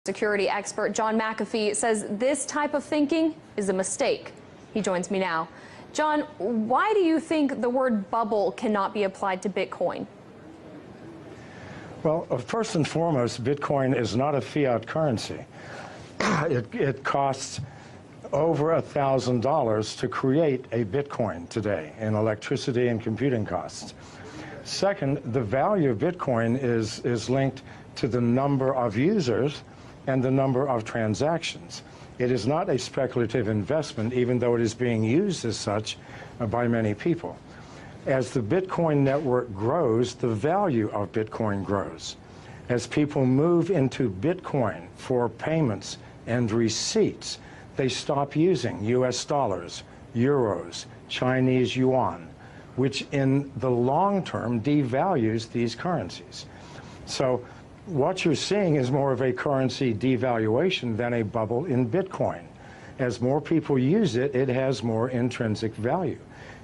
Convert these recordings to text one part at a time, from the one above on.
Security expert John McAfee says this type of thinking is a mistake. He joins me now. John, why do you think the word bubble cannot be applied to Bitcoin? Well, first and foremost, Bitcoin is not a fiat currency. It costs over $1,000 to create a Bitcoin today in electricity and computing costs. Second, the value of Bitcoin is linked to the number of users and the number of transactions. It is not a speculative investment, even though it is being used as such by many people. As the Bitcoin network grows, the value of Bitcoin grows. As people move into Bitcoin for payments and receipts, they stop using US dollars, euros, Chinese yuan, which in the long term devalues these currencies. So what you're seeing is more of a currency devaluation than a bubble in Bitcoin. As more people use it, it has more intrinsic value.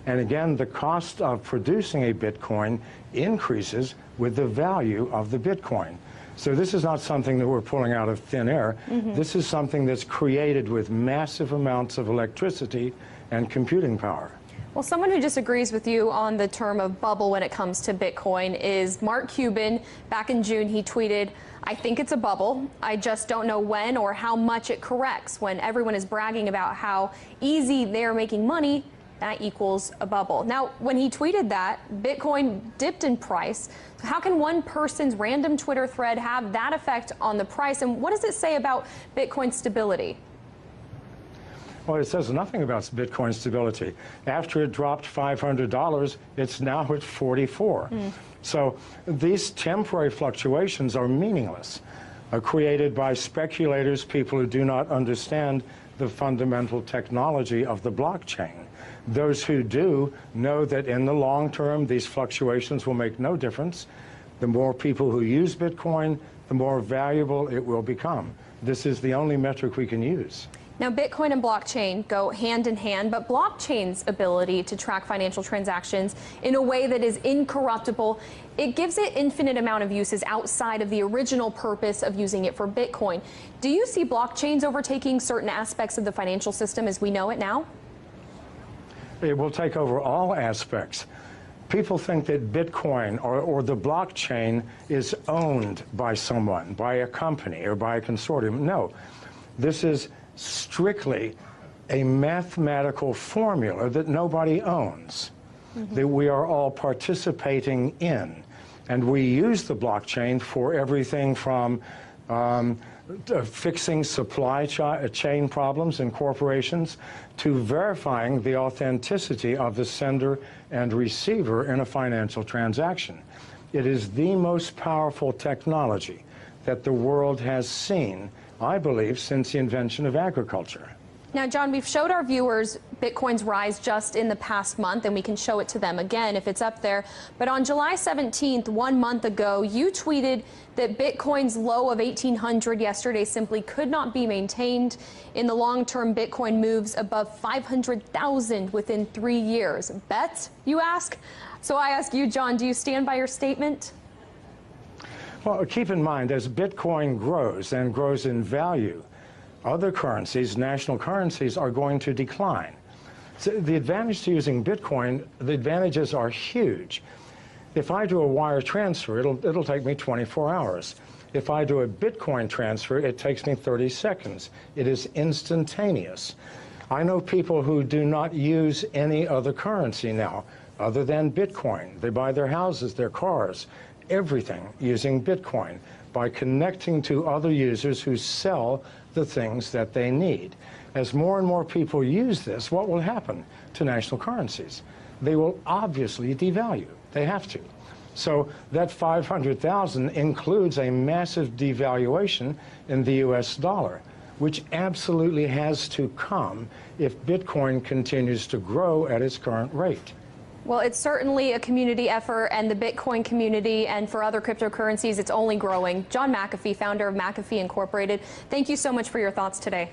And again, the cost of producing a Bitcoin increases with the value of the Bitcoin. So this is not something that we're pulling out of thin air. This is something that's created with massive amounts of electricity and computing power. Well, someone who disagrees with you on the term of bubble when it comes to Bitcoin is Mark Cuban. Back in June, he tweeted, "I think it's a bubble. I just don't know when or how much it corrects." When everyone is bragging about how easy they're making money, that equals a bubble. Now, when he tweeted that, Bitcoin dipped in price. So how can one person's random Twitter thread have that effect on the price? And what does it say about Bitcoin's stability? Well, it says nothing about Bitcoin stability. After it dropped $500, it's now at 44. So these temporary fluctuations are meaningless, created by speculators, people who do not understand the fundamental technology of the blockchain. Those who do know that in the long term, these fluctuations will make no difference. The more people who use Bitcoin, the more valuable it will become. This is the only metric we can use. Now, Bitcoin and blockchain go hand in hand, but blockchain's ability to track financial transactions in a way that is incorruptible, it gives it infinite amount of uses outside of the original purpose of using it for Bitcoin. Do you see blockchains overtaking certain aspects of the financial system as we know it now? It will take over all aspects. People think that Bitcoin or the blockchain is owned by someone, by a company or by a consortium. No, this is strictly a mathematical formula that nobody owns, that we are all participating in. And we use the blockchain for everything from fixing supply chain problems in corporations to verifying the authenticity of the sender and receiver in a financial transaction. It is the most powerful technology that the world has seen, I believe, since the invention of agriculture. Now, John, we've showed our viewers Bitcoin's rise just in the past month, and we can show it to them again if it's up there. But on July 17th, 1 month ago, you tweeted that Bitcoin's low of 1,800 yesterday simply could not be maintained. In the long term, Bitcoin moves above 500,000 within 3 years. Bet, you ask? So I ask you, John, do you stand by your statement? Well, keep in mind, as Bitcoin grows and grows in value, other currencies, national currencies, are going to decline. So the advantage to using Bitcoin, the advantages are huge. If I do a wire transfer, it'll take me 24 hours. If I do a Bitcoin transfer, it takes me 30 seconds. It is instantaneous. I know people who do not use any other currency now other than Bitcoin. They buy their houses, their cars, everything using Bitcoin by connecting to other users who sell the things that they need. As more and more people use this, what will happen to national currencies? They will obviously devalue. They have to. So that 500,000 includes a massive devaluation in the US dollar, which absolutely has to come if Bitcoin continues to grow at its current rate. Well, it's certainly a community effort, and the Bitcoin community and for other cryptocurrencies, it's only growing. John McAfee, founder of McAfee Incorporated, thank you so much for your thoughts today.